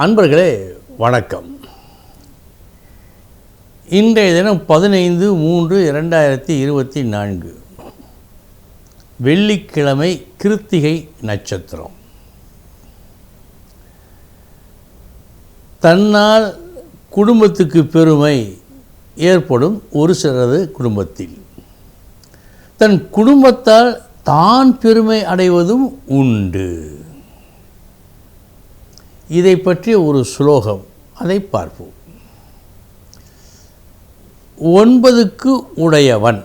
அன்பர்களே வணக்கம். இன்றைய தினம் 15/3/2024 வெள்ளிக்கிழமை, கிருத்திகை நட்சத்திரம். தன்னால் குடும்பத்துக்கு பெருமை ஏற்படும் ஒரு சிலரது குடும்பத்தில், தன் குடும்பத்தால் தான் பெருமை அடைவதும் உண்டு. இதை பற்றிய ஒரு ஸ்லோகம், அதை பார்ப்போம். 9க்கு உடையவன்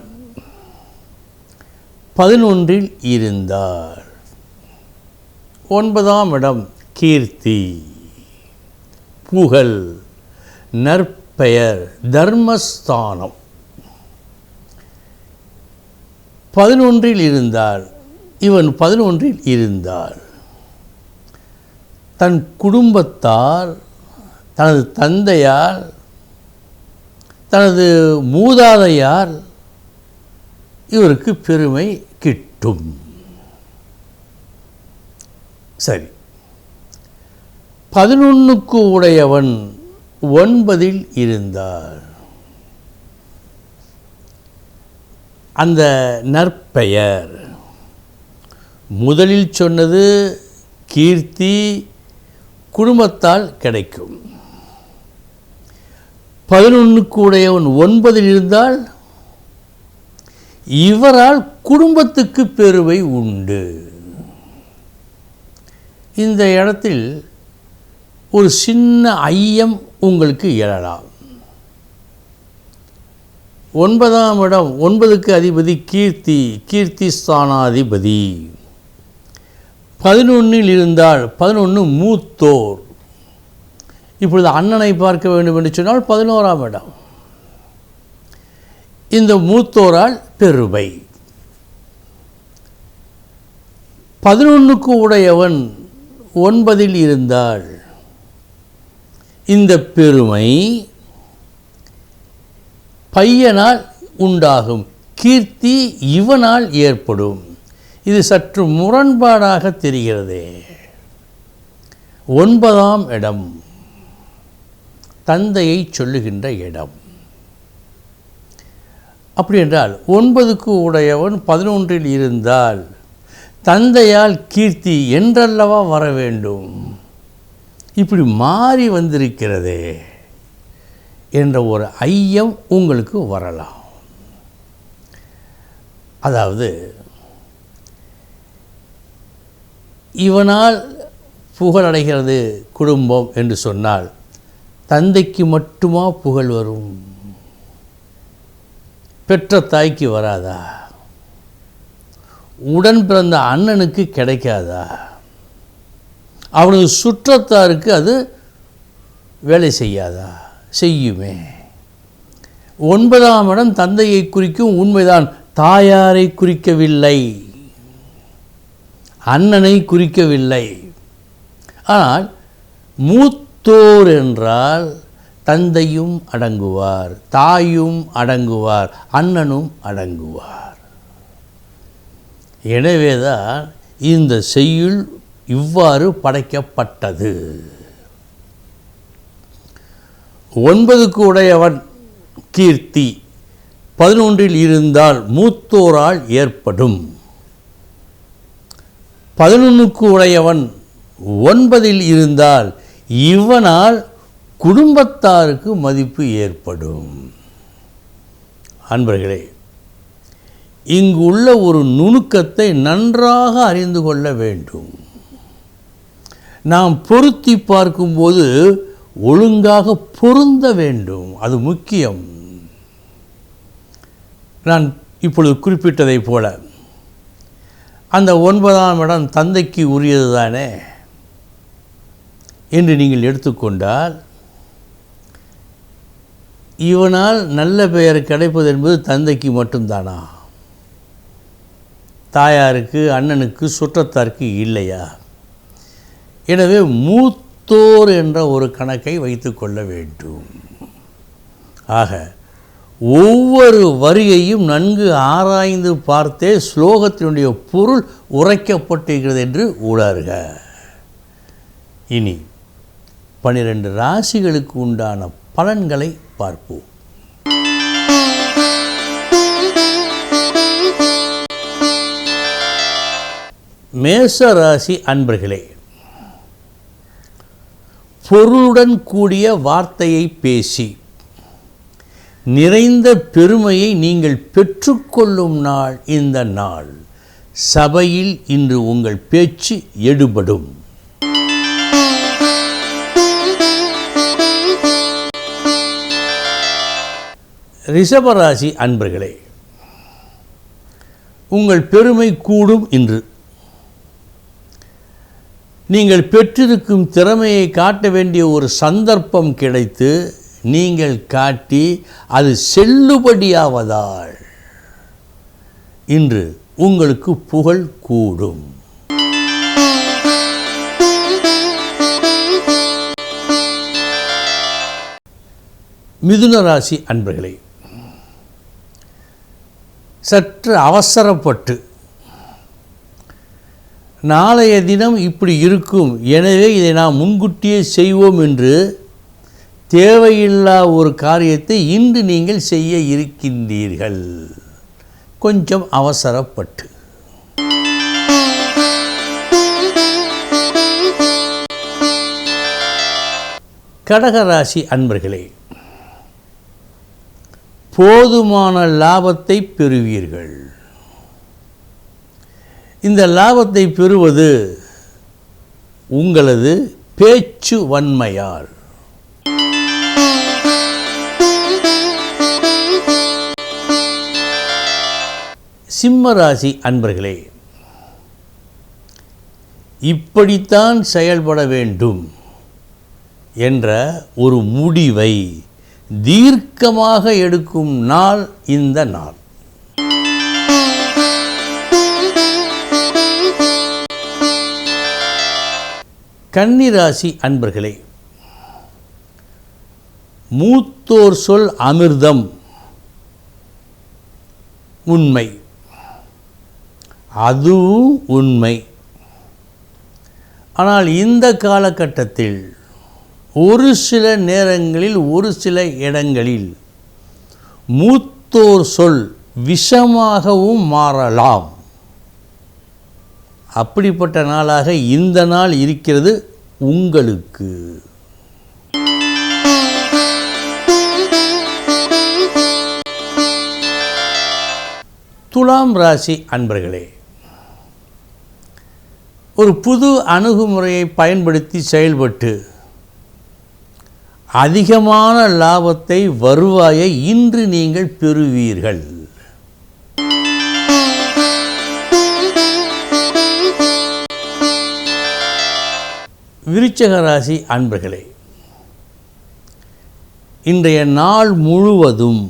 11இல் இருந்தார். 9ஆம் இடம் கீர்த்தி, புகழ், நற்பெயர், தர்மஸ்தானம். 11இல் இருந்தார். இவன் 11இல் இருந்தார். தன் குடும்பத்தால், தனது தந்தையால், தனது மூதாதையால் இவருக்கு பெருமை கிட்டும். சரி, 11க்கு உடையவன் 9இல் இருந்தார். அந்த நற்பெயர் முதலில் சொன்னது கீர்த்தி, குடும்பத்தால் கிடைக்கும். 11க்கு உடையவன் 9இல் இருந்தால் இவரால் குடும்பத்துக்கு பெருமை உண்டு. இந்த இடத்தில் ஒரு சின்ன ஐயம் உங்களுக்கு எழலாம். 9ஆம் இடம், 9க்கு அதிபதி கீர்த்தி, கீர்த்தி ஸ்தானாதிபதி. 11இல் இருந்தால் 11 மூத்தோர். இப்பொழுது அண்ணனை பார்க்க வேண்டும் என்று சொன்னால் 11ஆம் இடம். இந்த மூத்தோரால் பெருமை. 11க்கு உடையவன் 9இல் இருந்தால் இந்த பெருமை பையனால் உண்டாகும். கீர்த்தி இவனால் ஏற்படும். இது சற்று முரண்பாடாக தெரிகிறதே. 9ஆம் இடம் தந்தையை சொல்லுகின்ற இடம். அப்படி என்றால் 9க்கு உடையவன் 11இல் இருந்தால் தந்தையால் கீர்த்தி என்றல்லவா வர வேண்டும். இப்படி மாறி வந்திருக்கிறதே என்ற ஒரு ஐயம் உங்களுக்கு வரலாம். அதாவது, இவனால் புகழடைகிறது குடும்பம் என்று சொன்னால் தந்தைக்கு மட்டுமா புகழ் வரும்? பெற்ற தாய்க்கு வராதா? உடன் பிறந்த அண்ணனுக்கு கிடைக்காதா? அவனது சுற்றத்தாருக்கு அது வேலை செய்யாதா? செய்யுமே. 9ஆம் இடம் தந்தையை குறிக்கும், உண்மைதான். தாயாரை குறிக்கவில்லை, அண்ணனை குறிக்கவில்லை. ஆனால் மூத்தோர் என்றால் தந்தையும் அடங்குவார், தாயும் அடங்குவார், அண்ணனும் அடங்குவார். எனவேதான் இந்த செய்யுள் இவ்வாறு படைக்கப்பட்டது. 9க்கு உடையவன் கீர்த்தி 11இல் இருந்தால் மூத்தோரால் ஏற்படும். 11க்கு உடையவன் 9இல் இருந்தால் இவனால் குடும்பத்தாருக்கு மதிப்பு ஏற்படும். அன்பர்களே, இங்கு உள்ள ஒரு நுணுக்கத்தை நன்றாக அறிந்து கொள்ள வேண்டும். நாம் பொருத்தி பார்க்கும்போது ஒழுங்காக பொருந்த வேண்டும். அது முக்கியம். நான் இப்பொழுது குறிப்பிட்டதைப் போல அந்த 9ஆம் இடம் தந்தைக்கு உரியது தானே என்று நீங்கள் எடுத்துக்கொண்டால், இவனால் நல்ல பெயர் கிடைப்பது என்பது தந்தைக்கு மட்டும்தானா? தாயாருக்கு, அண்ணனுக்கு, சுற்றத்தாருக்கு இல்லையா? எனவே மூத்தோர் என்ற ஒரு கணக்கை வைத்து கொள்ள வேண்டும். ஆக ஒவ்வொரு வரியையும் நன்கு ஆராய்ந்து பார்த்தே ஸ்லோகத்தினுடைய பொருள் உரைக்கப்பட்டிருக்கிறது என்று உணர்க. இனி 12 ராசிகளுக்கு உண்டான பலன்களை பார்ப்போம். மேஷ ராசி அன்பர்களே, பொருளுடன் கூடிய வார்த்தையை பேசி நிறைந்த பெருமையை நீங்கள் பெற்றுக்கொள்ளும் நாள் இந்த நாள். சபையில் இன்று உங்கள் பேச்சு எடுபடும். ரிஷபராசி அன்பர்களே, உங்கள் பெருமை கூடும். இன்று நீங்கள் பெற்றிருக்கும் திறமையை காட்ட வேண்டிய ஒரு சந்தர்ப்பம் கிடைத்து நீங்கள் காட்டி அது செல்லுபடியாவதால் இன்று உங்களுக்கு புகழ் கூடும். மிதுன ராசி அன்பர்களே, சற்று அவசரப்பட்டு நாளைய தினம் இப்படி இருக்கும், எனவே இதை நாம் முன்கூட்டியே செய்வோம் என்று தேவையில்லா ஒரு காரியத்தை இன்று நீங்கள் செய்ய இருக்கின்றீர்கள். கொஞ்சம் அவசரப்பட்டு. கடகராசி அன்பர்களே, போதுமான லாபத்தை பெறுவீர்கள். இந்த லாபத்தை பெறுவது உங்களது பேச்சு வன்மையால். சிம்மராசி அன்பர்களே, இப்படித்தான் செயல்பட வேண்டும் என்ற ஒரு முடிவை தீர்க்கமாக எடுக்கும் நாள் இந்த நாள். கன்னிராசி அன்பர்களே, மூத்தோர் சொல் அமிர்தம், உண்மை, அதுவும் உண்மை. ஆனால் இந்த காலகட்டத்தில் ஒரு சில நேரங்களில் ஒரு சில இடங்களில் மூத்தோர் சொல் விஷமாகவும் மாறலாம். அப்படிப்பட்ட நாளாக இந்த நாள் இருக்கிறது உங்களுக்கு. துலாம் ராசி அன்பர்களே, ஒரு புது அணுகுமுறையை பயன்படுத்தி செயல்பட்டு அதிகமான லாபத்தை, வருவாயை இன்று நீங்கள் பெறுவீர்கள். விருச்சிக ராசி அன்பர்களே, இன்றைய நாள் முழுவதும்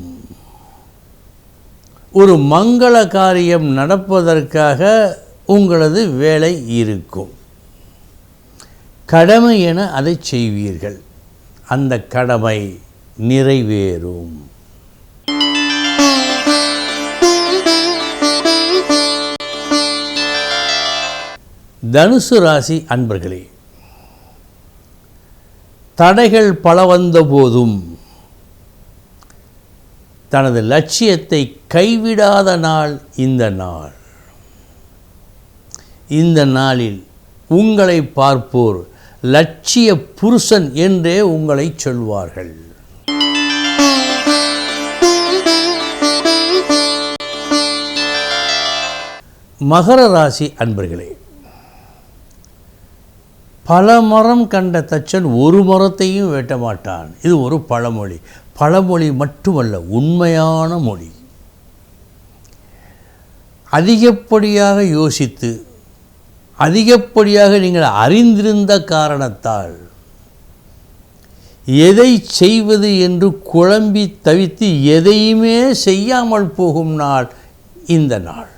ஒரு மங்கள காரியம் நடப்பதற்காக உங்களது வேலை இருக்கும். கடமை என அதை செய்வீர்கள். அந்த கடமை நிறைவேறும். தனுசு ராசி அன்பர்களே, தடைகள் பல வந்த போதும் தனது லட்சியத்தை கைவிடாத நாள் இந்த நாள். இந்த நாளில் உங்களை பார்ப்போர் லட்சிய புருஷன் என்றே உங்களை சொல்வார்கள். மகர ராசி அன்பர்களே, பல மரம் கண்ட தச்சன் ஒரு மரத்தையும் வெட்ட மாட்டான். இது ஒரு பழமொழி. பழமொழி மட்டுமல்ல, உண்மையான மொழி. அதிகப்படியாக யோசித்து அதிகப்படியாக நீங்கள் அறிந்திருந்த காரணத்தால் எதை செய்வது என்று குழம்பி தவித்து எதையுமே செய்யாமல் போகும் நாள் இந்த நாள்.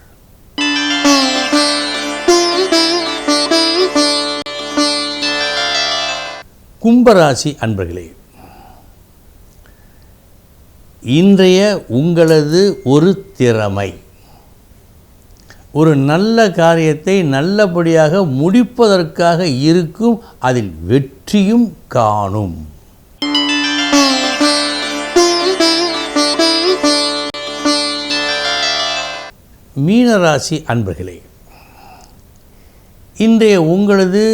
கும்பராசி அன்பர்களே, இன்றைய உங்களது ஒரு திறமை ஒரு நல்ல காரியத்தை நல்லபடியாக முடிப்பதற்காக இருக்கும், அதில் வெற்றியும் காணும். மீனராசி அன்பர்களே, இன்றைய உங்களது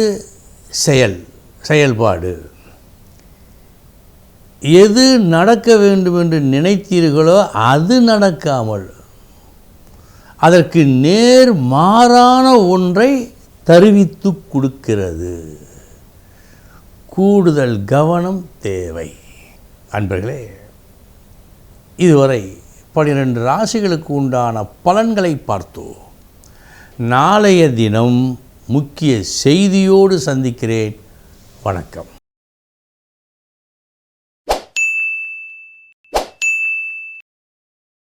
செயல்பாடு எது நடக்க வேண்டும் என்று நினைத்தீர்களோ அது நடக்காமல் அதற்கு நேர் மாறான ஒன்றை தருவித்து கொடுக்கிறது. கூடுதல் கவனம் தேவை. அன்பர்களே, இதுவரை 12 ராசிகளுக்கு உண்டான பலன்களை பார்த்தோம். நாளைய தினம் முக்கிய செய்தியோடு சந்திக்கிறேன். வணக்கம்.